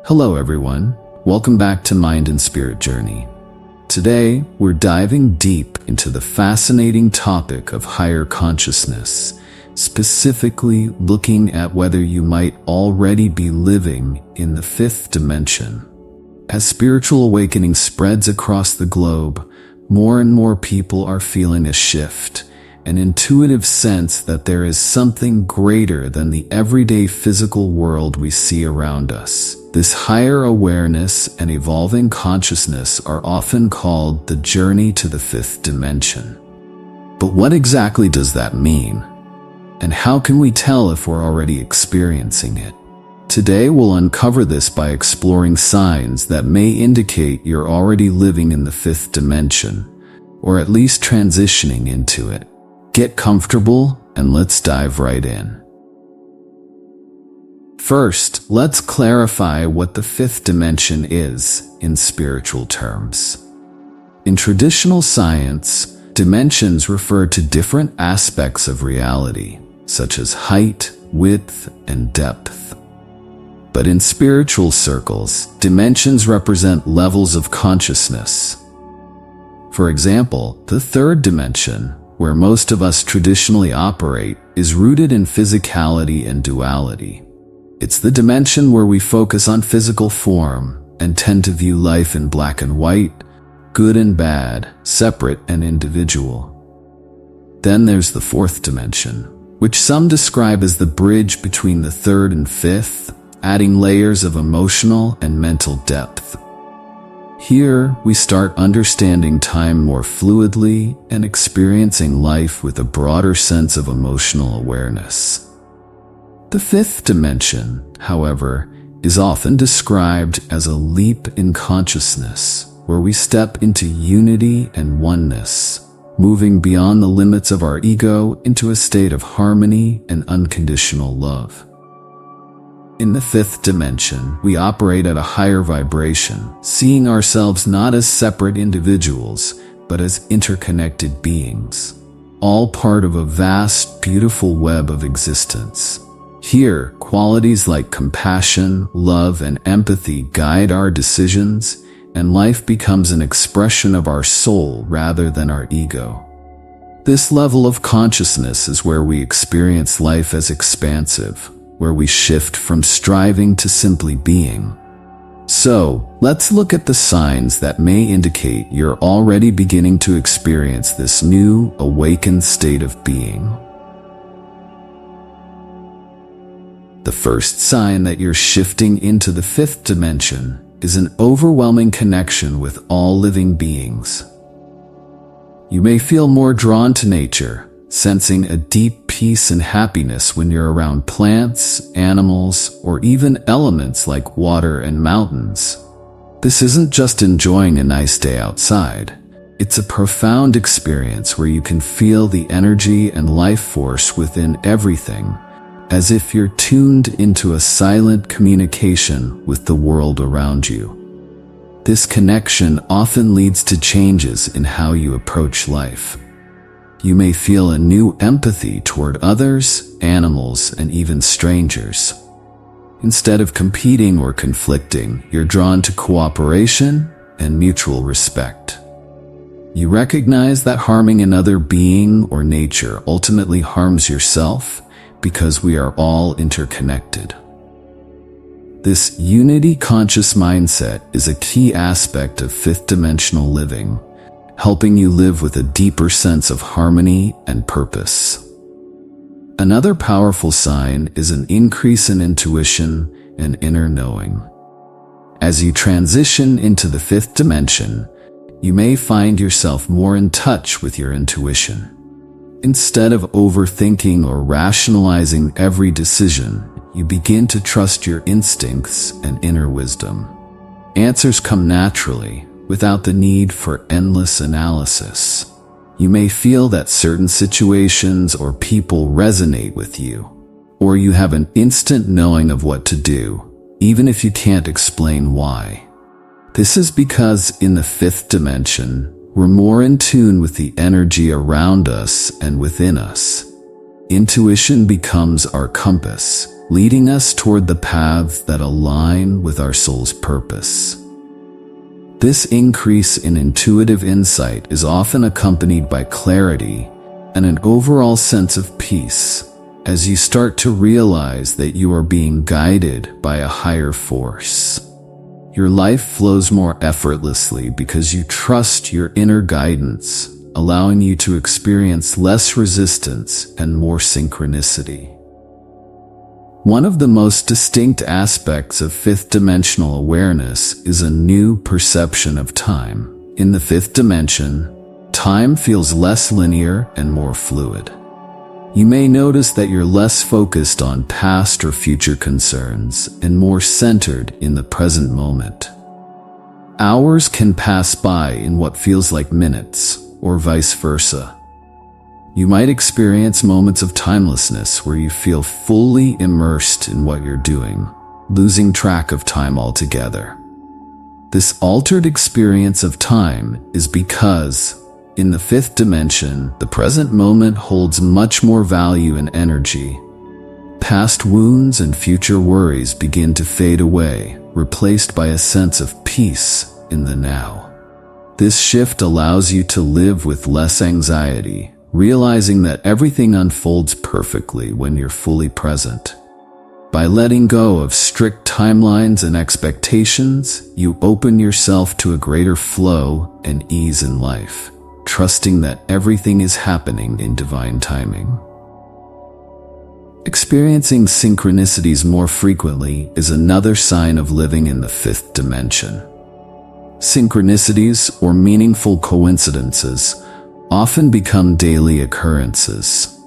Hello everyone, welcome back to Mind and Spirit Journey. Today, we're diving deep into the fascinating topic of higher consciousness, specifically looking at whether you might already be living in the fifth dimension. As spiritual awakening spreads across the globe, more and more people are feeling a shift, an intuitive sense that there is something greater than the everyday physical world we see around us. This higher awareness and evolving consciousness are often called the journey to the fifth dimension. But what exactly does that mean? And how can we tell if we're already experiencing it? Today we'll uncover this by exploring signs that may indicate you're already living in the fifth dimension, or at least transitioning into it. Get comfortable and let's dive right in. First, let's clarify what the fifth dimension is in spiritual terms. In traditional science, dimensions refer to different aspects of reality, such as height, width, and depth. But in spiritual circles, dimensions represent levels of consciousness. For example, the third dimension, where most of us traditionally operate, is rooted in physicality and duality. It's the dimension where we focus on physical form and tend to view life in black and white, good and bad, separate and individual. Then there's the fourth dimension, which some describe as the bridge between the third and fifth, adding layers of emotional and mental depth. Here, we start understanding time more fluidly and experiencing life with a broader sense of emotional awareness. The fifth dimension, however, is often described as a leap in consciousness, where we step into unity and oneness, moving beyond the limits of our ego into a state of harmony and unconditional love. In the fifth dimension, we operate at a higher vibration, seeing ourselves not as separate individuals, but as interconnected beings, all part of a vast, beautiful web of existence. Here, qualities like compassion, love, and empathy guide our decisions, and life becomes an expression of our soul rather than our ego. This level of consciousness is where we experience life as expansive, where we shift from striving to simply being. So, let's look at the signs that may indicate you're already beginning to experience this new, awakened state of being. The first sign that you're shifting into the fifth dimension is an overwhelming connection with all living beings. You may feel more drawn to nature, sensing a deep peace and happiness when you're around plants, animals, or even elements like water and mountains. This isn't just enjoying a nice day outside. It's a profound experience where you can feel the energy and life force within everything, as if you're tuned into a silent communication with the world around you. This connection often leads to changes in how you approach life. You may feel a new empathy toward others, animals, and even strangers. Instead of competing or conflicting, you're drawn to cooperation and mutual respect. You recognize that harming another being or nature ultimately harms yourself, because we are all interconnected. This unity-conscious mindset is a key aspect of fifth-dimensional living, helping you live with a deeper sense of harmony and purpose. Another powerful sign is an increase in intuition and inner knowing. As you transition into the fifth dimension, you may find yourself more in touch with your intuition. Instead of overthinking or rationalizing every decision, you begin to trust your instincts and inner wisdom. Answers come naturally, without the need for endless analysis. You may feel that certain situations or people resonate with you, or you have an instant knowing of what to do, even if you can't explain why. This is because in the fifth dimension, we're more in tune with the energy around us and within us. Intuition becomes our compass, leading us toward the paths that align with our soul's purpose. This increase in intuitive insight is often accompanied by clarity and an overall sense of peace, as you start to realize that you are being guided by a higher force. Your life flows more effortlessly because you trust your inner guidance, allowing you to experience less resistance and more synchronicity. One of the most distinct aspects of fifth dimensional awareness is a new perception of time. In the fifth dimension, time feels less linear and more fluid. You may notice that you're less focused on past or future concerns and more centered in the present moment. Hours can pass by in what feels like minutes, or vice versa. You might experience moments of timelessness where you feel fully immersed in what you're doing, losing track of time altogether. This altered experience of time is because, in the fifth dimension, the present moment holds much more value and energy. Past wounds and future worries begin to fade away, replaced by a sense of peace in the now. This shift allows you to live with less anxiety, realizing that everything unfolds perfectly when you're fully present. By letting go of strict timelines and expectations, you open yourself to a greater flow and ease in life, trusting that everything is happening in divine timing. Experiencing synchronicities more frequently is another sign of living in the fifth dimension. Synchronicities, or meaningful coincidences, often become daily occurrences.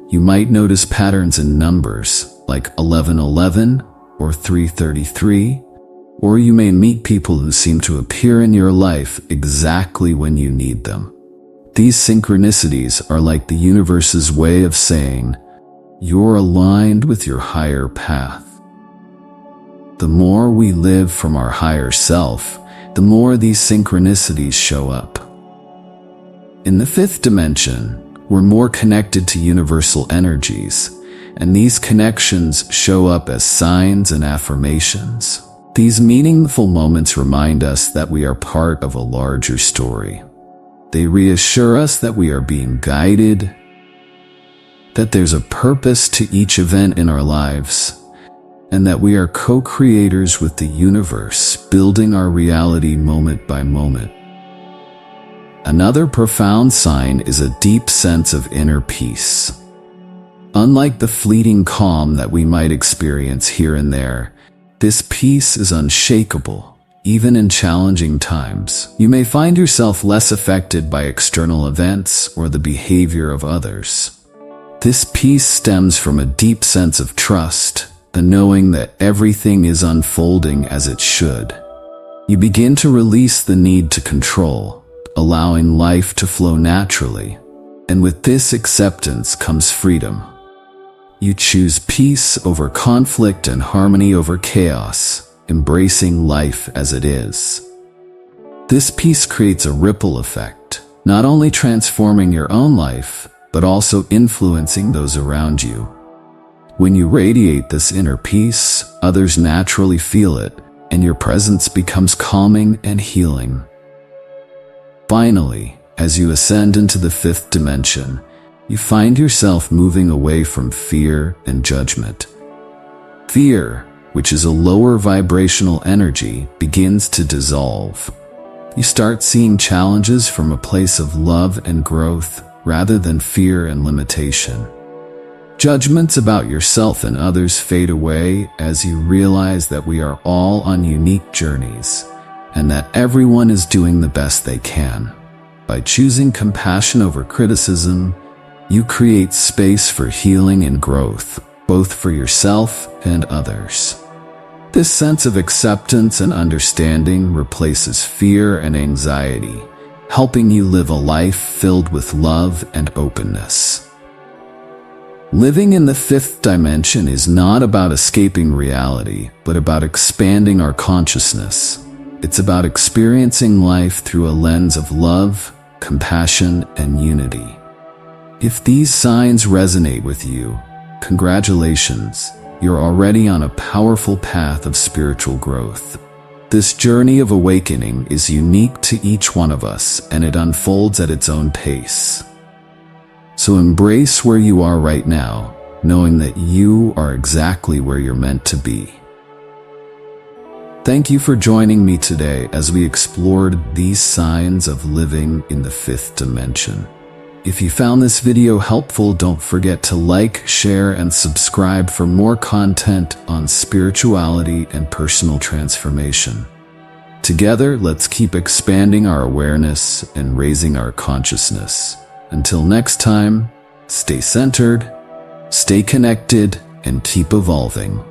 You might notice patterns in numbers like 1111 or 333, or you may meet people who seem to appear in your life exactly when you need them. These synchronicities are like the universe's way of saying, you're aligned with your higher path. The more we live from our higher self, the more these synchronicities show up. In the fifth dimension, we're more connected to universal energies, and these connections show up as signs and affirmations. These meaningful moments remind us that we are part of a larger story. They reassure us that we are being guided, that there's a purpose to each event in our lives, and that we are co-creators with the universe, building our reality moment by moment. Another profound sign is a deep sense of inner peace. Unlike the fleeting calm that we might experience here and there, this peace is unshakable, even in challenging times. You may find yourself less affected by external events or the behavior of others. This peace stems from a deep sense of trust, the knowing that everything is unfolding as it should. You begin to release the need to control, allowing life to flow naturally, and with this acceptance comes freedom. You choose peace over conflict and harmony over chaos, embracing life as it is. This peace creates a ripple effect, not only transforming your own life, but also influencing those around you. When you radiate this inner peace, others naturally feel it, and your presence becomes calming and healing. Finally, as you ascend into the fifth dimension, you find yourself moving away from fear and judgment. Fear, which is a lower vibrational energy, begins to dissolve. You start seeing challenges from a place of love and growth rather than fear and limitation. Judgments about yourself and others fade away as you realize that we are all on unique journeys and that everyone is doing the best they can. By choosing compassion over criticism, you create space for healing and growth, both for yourself and others. This sense of acceptance and understanding replaces fear and anxiety, helping you live a life filled with love and openness. Living in the fifth dimension is not about escaping reality, but about expanding our consciousness. It's about experiencing life through a lens of love, compassion, and unity. If these signs resonate with you, congratulations, you're already on a powerful path of spiritual growth. This journey of awakening is unique to each one of us, and it unfolds at its own pace. So embrace where you are right now, knowing that you are exactly where you're meant to be. Thank you for joining me today as we explored these signs of living in the fifth dimension. If you found this video helpful, don't forget to like, share, and subscribe for more content on spirituality and personal transformation. Together, let's keep expanding our awareness and raising our consciousness. Until next time, stay centered, stay connected, and keep evolving.